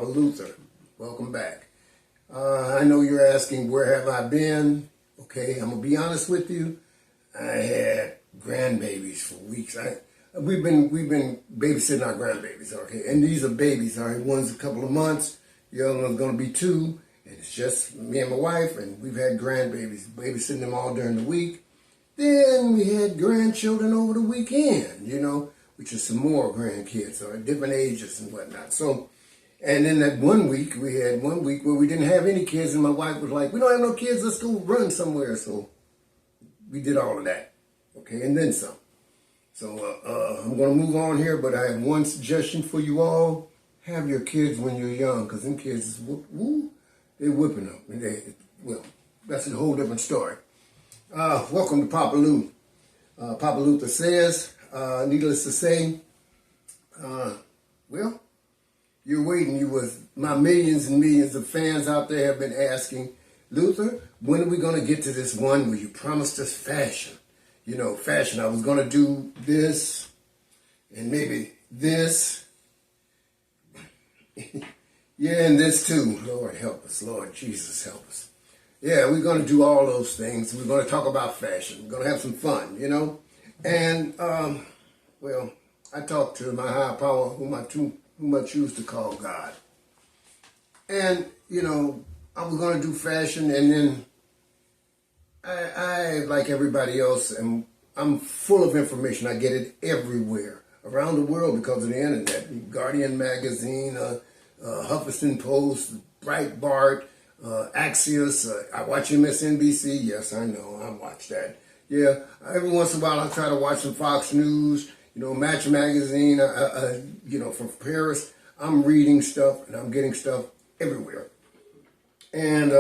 Luther. Welcome back. I know you're asking, where have I been? Okay, I'm going to be honest with you. I had grandbabies for weeks. We've been babysitting our grandbabies, okay? And these are babies, all right? One's a couple of months. The other one's going to be 2. And it's just me and my wife, and we've had grandbabies, babysitting them all during the week. Then we had grandchildren over the weekend, which is some more grandkids, or different ages and whatnot. So, and then that we had one week where we didn't have any kids, and my wife was like, we don't have no kids, let's go run somewhere. So we did all of that, okay, and then some. So I'm going to move on here, but I have one suggestion for you all. Have your kids when you're young, because them kids, they're whipping up. And that's a whole different story. Welcome to Papa Lou. Papa Luther says, needless to say, you're waiting. You was my millions and millions of fans out there have been asking, Luther, when are we going to get to this one where you promised us fashion? Fashion. I was going to do this and maybe this. Yeah, and this too. Lord help us. Lord Jesus help us. Yeah, we're going to do all those things. We're going to talk about fashion. We're going to have some fun, And, I talked to my higher power, whom I choose to call God. And, I was going to do fashion, and then I like everybody else, I'm full of information. I get it everywhere around the world because of the internet. Guardian magazine, Huffington Post, Breitbart, Axios. I watch MSNBC. Yes, I know. I watch that. Yeah, every once in a while I try to watch some Fox News, Match Magazine, from Paris. I'm reading stuff and I'm getting stuff everywhere. And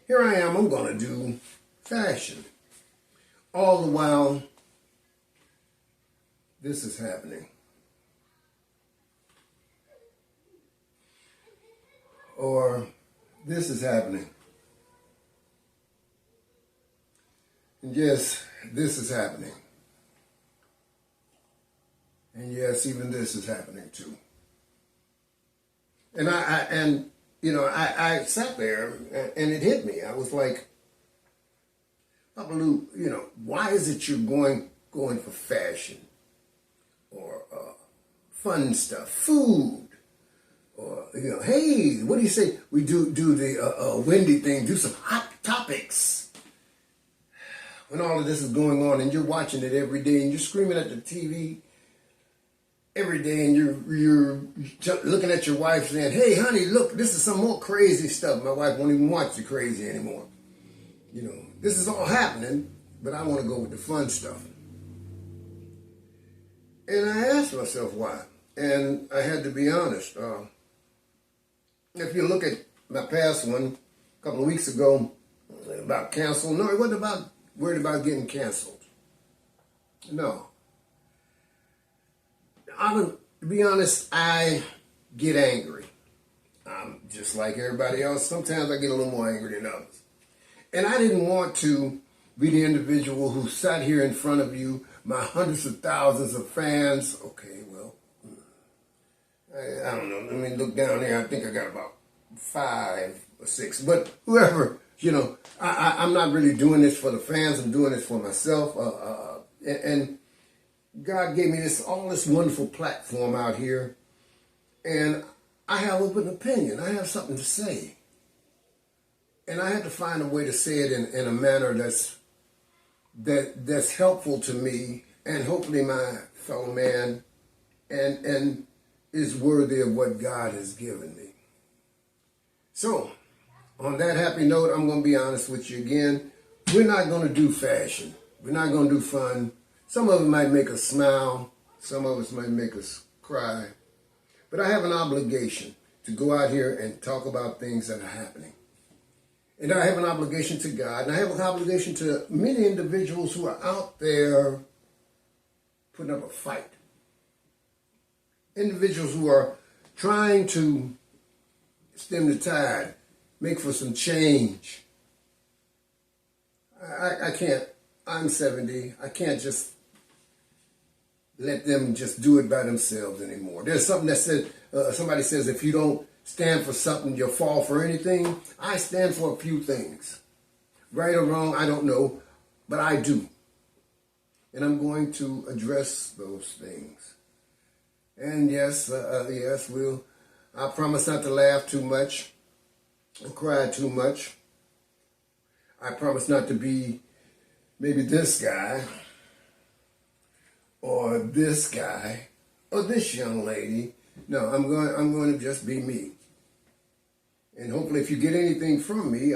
here I am, I'm going to do fashion. All the while, this is happening. Or this is happening. And yes, this is happening. And yes, even this is happening too. And I sat there and it hit me. I was like, Papa Lou, why is it you're going for fashion or fun stuff, food, or hey, what do you say? We do the windy thing, do some hot topics. When all of this is going on and you're watching it every day and you're screaming at the TV every day and you're looking at your wife saying, hey, honey, look, this is some more crazy stuff. My wife won't even watch the crazy anymore. This is all happening, but I want to go with the fun stuff. And I asked myself why. And I had to be honest. If you look at my past one, a couple of weeks ago, about cancel. No, it wasn't worried about getting canceled. No. To be honest, I get angry. I'm just like everybody else. Sometimes I get a little more angry than others. And I didn't want to be the individual who sat here in front of you, my hundreds of thousands of fans. Okay, well, I don't know. Let me look down there. I think I got about 5 or 6. But whoever, I'm not really doing this for the fans. I'm doing this for myself. And God gave me all this wonderful platform out here. And I have an opinion. I have something to say. And I had to find a way to say it in a manner that's helpful to me and hopefully my fellow man and is worthy of what God has given me. So, on that happy note, I'm going to be honest with you again. We're not going to do fashion. We're not going to do fun. Some of it might make us smile. Some of us might make us cry. But I have an obligation to go out here and talk about things that are happening. And I have an obligation to God, and I have an obligation to many individuals who are out there putting up a fight. Individuals who are trying to stem the tide, make for some change. I can't, I'm 70, I can't just let them just do it by themselves anymore. There's something that said, somebody says, if you don't stand for something, you'll fall for anything. I stand for a few things. Right or wrong, I don't know, but I do. And I'm going to address those things. And yes, I promise not to laugh too much or cry too much. I promise not to be maybe this guy or this guy or this young lady. No, I'm going to just be me. And hopefully if you get anything from me,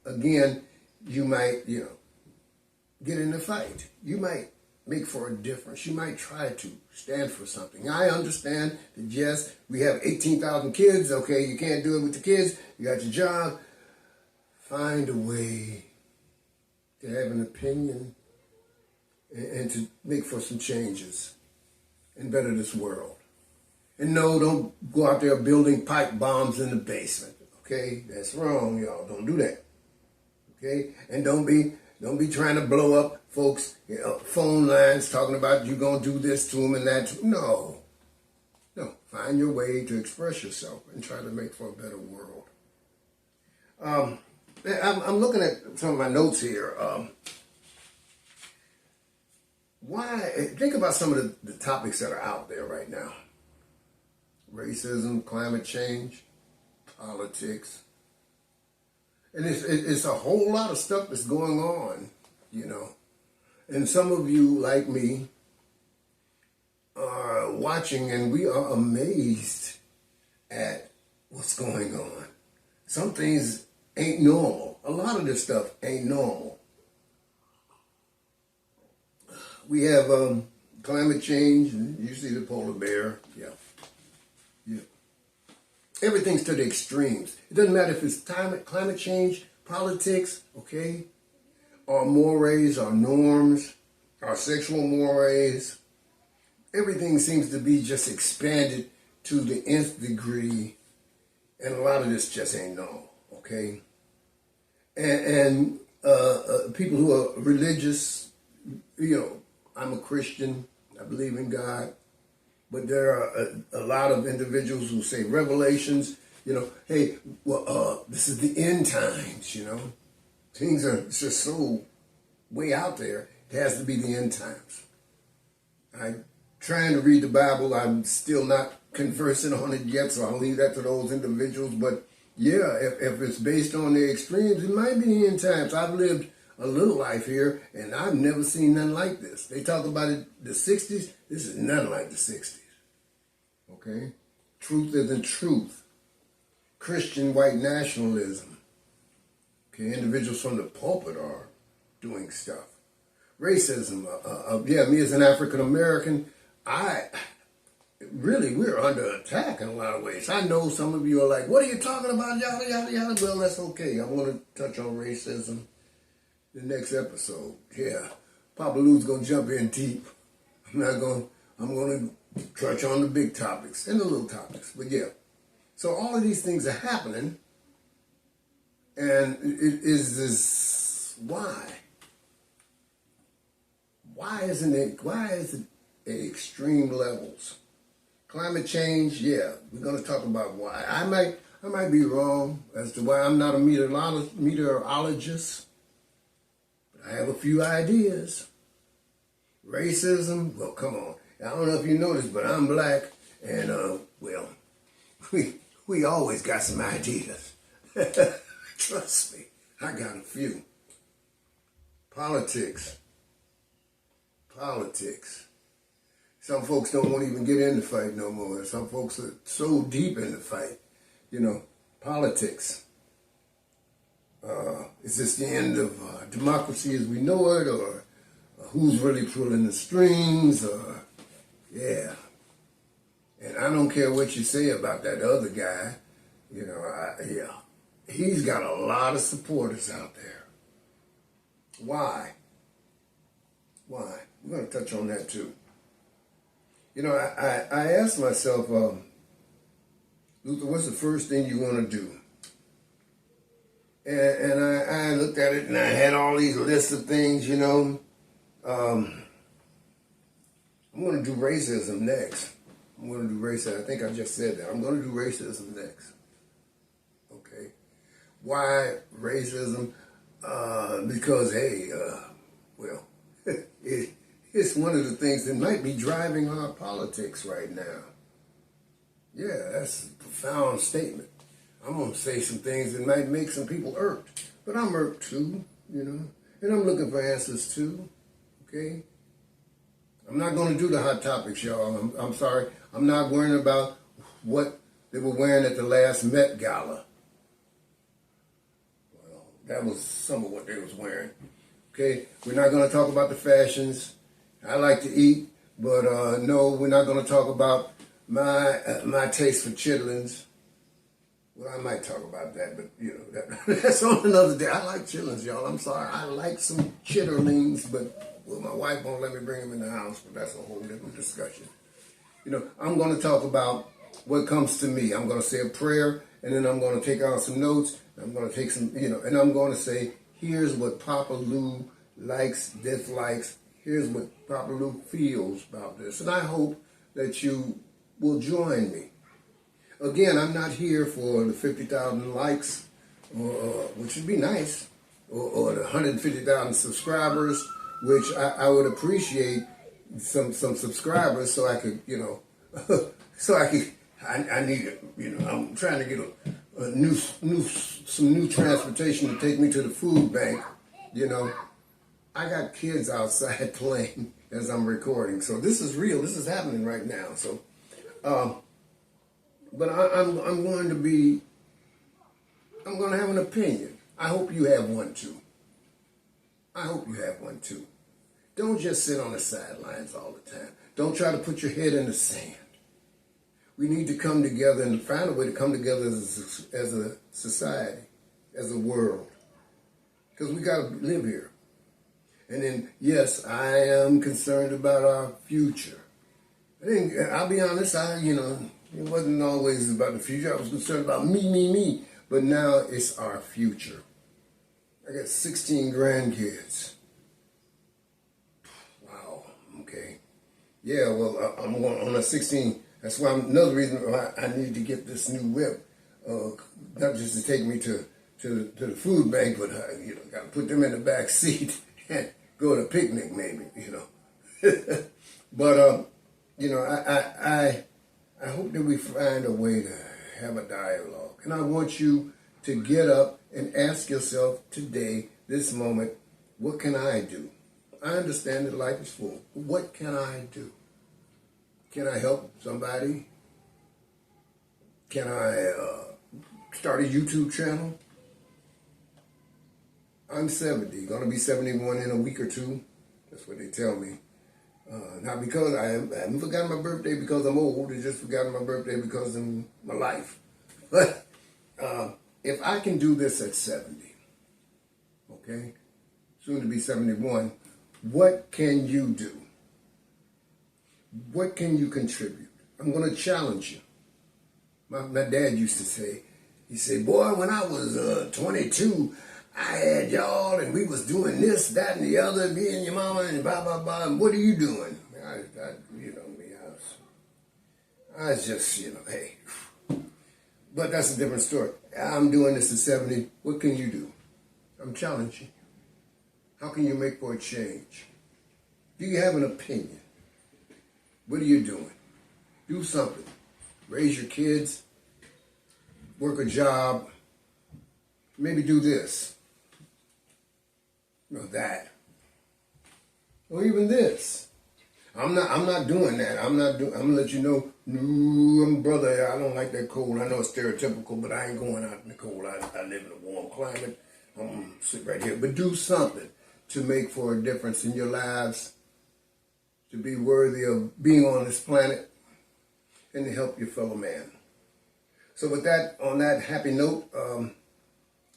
again, you might, get in the fight. You might make for a difference. You might try to stand for something. I understand that, yes, we have 18,000 kids. Okay, you can't do it with the kids. You got your job. Find a way to have an opinion and to make for some changes and better this world. And no, don't go out there building pipe bombs in the basement. Okay, that's wrong, y'all. Don't do that. Okay, and don't be trying to blow up folks' phone lines talking about you gonna do this to them and that. No, find your way to express yourself and try to make for a better world. I'm looking at some of my notes here. Think about some of the topics that are out there right now. Racism, climate change, politics. And it's a whole lot of stuff that's going on, And some of you, like me, are watching and we are amazed at what's going on. Some things ain't normal. A lot of this stuff ain't normal. We have climate change, and you see the polar bear, yeah. Everything's to the extremes. It doesn't matter if it's climate change, politics, okay, our mores, our norms, our sexual mores. Everything seems to be just expanded to the nth degree, and a lot of this just ain't normal, okay? And people who are religious, I'm a Christian, I believe in God. But there are a lot of individuals who say revelations, hey, this is the end times, Things are just so way out there. It has to be the end times. I'm trying to read the Bible. I'm still not conversing on it yet, so I'll leave that to those individuals. But yeah, if it's based on the extremes, it might be the end times. I've lived a little life here, and I've never seen nothing like this. They talk about it, the 60s. This is nothing like the 60s. Okay? Truth isn't truth. Christian white nationalism. Okay, individuals from the pulpit are doing stuff. Racism. Me as an African American, we're under attack in a lot of ways. I know some of you are like, what are you talking about? Yada, yada, yada. Well, that's okay. I want to touch on racism the next episode. Yeah. Papa Lou's going to jump in deep. I'm going to touch on the big topics and the little topics. But yeah. So all of these things are happening. And it is this, why? Why is it at extreme levels? Climate change, yeah, we're going to talk about why. I might be wrong as to why. I'm not a meteorologist, but I have a few ideas. Racism, well, come on. I don't know if you noticed, but I'm black, and, we always got some ideas. Trust me, I got a few. Politics. Some folks don't want to even get in the fight no more. Some folks are so deep in the fight. Politics. Is this the end of democracy as we know it, or who's really pulling the strings? Yeah. And I don't care what you say about that other guy. He's got a lot of supporters out there. Why? We're going to touch on that too. I asked myself, Luther, what's the first thing you want to do? And I looked at it and I had all these lists of things, I'm going to do racism next. I'm going to do racism. I think I just said that. I'm going to do racism next. Okay. Why racism? Because, hey, well, it's one of the things that might be driving our politics right now. Yeah, that's a profound statement. I'm going to say some things that might make some people irked. But I'm irked too, you know. And I'm looking for answers too, okay? I'm not going to do the hot topics, y'all. I'm sorry. I'm not worrying about what they were wearing at the last Met Gala. Well, that was some of what they was wearing. Okay, we're not going to talk about the fashions. I like to eat, but no, we're not going to talk about my taste for chitlins. Well, I might talk about that, but you know, that's on another day. I like chitlins, y'all. I'm sorry. I like some chitterlings, but well, my wife won't let me bring them in the house, but that's a whole different discussion. You know, I'm going to talk about what comes to me. I'm going to say a prayer, and then I'm going to take out some notes. I'm going to take some, you know, and I'm going to say, here's what Papa Lou likes, dislikes. Here's what Papa Lou feels about this. And I hope that you will join me. Again, I'm not here for the 50,000 likes, which would be nice, or the 150,000 subscribers, which I would appreciate some subscribers so I could, you know, I need it, you know, I'm trying to get some new transportation to take me to the food bank, you know. I got kids outside playing as I'm recording, so this is real, this is happening right now, so, but I'm going to have an opinion. I hope you have one too. I hope you have one too. Don't just sit on the sidelines all the time. Don't try to put your head in the sand. We need to come together and find a way to come together as a society, as a world. Because we got to live here. And then, yes, I am concerned about our future. I'll be honest, it wasn't always about the future. I was concerned about me. But now it's our future. I got 16 grandkids. Wow, okay. Yeah, well, I'm going on a 16. That's why another reason why I need to get this new whip. Not just to take me to the food bank, but got to put them in the back seat and go to a picnic maybe, But, I hope that we find a way to have a dialogue. And I want you to get up and ask yourself today, this moment, what can I do? I understand that life is full. What can I do? Can I help somebody? Can I start a YouTube channel? I'm 70, going to be 71 in a week or two. That's what they tell me. Not because I haven't forgotten my birthday because I'm old. I just forgotten my birthday because of my life. But if I can do this at 70, okay, soon to be 71, what can you do? What can you contribute? I'm going to challenge you. My dad used to say, he said, boy, when I was 22, I had y'all and we was doing this, that, and the other, me and your mama and blah, blah, blah. And what are you doing? I was just, hey. But that's a different story. I'm doing this at 70. What can you do? I'm challenging you. How can you make for a change? Do you have an opinion? What are you doing? Do something. Raise your kids. Work a job. Maybe do this. That. Or even this. I'm not doing that. I'm gonna let you know, no, brother, I don't like that cold. I know it's stereotypical, but I ain't going out in the cold. I live in a warm climate. I'm gonna sit right here. But do something to make for a difference in your lives, to be worthy of being on this planet, and to help your fellow man. So with that, on that happy note,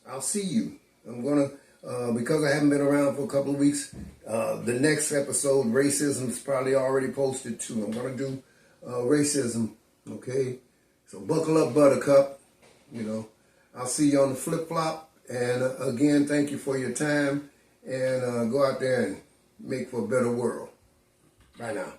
I'll see you. I'm gonna, because I haven't been around for a couple of weeks, the next episode, racism, is probably already posted too. I'm gonna do racism, okay? So buckle up, buttercup, I'll see you on the flip-flop. And again, thank you for your time, and go out there and make for a better world. Bye now.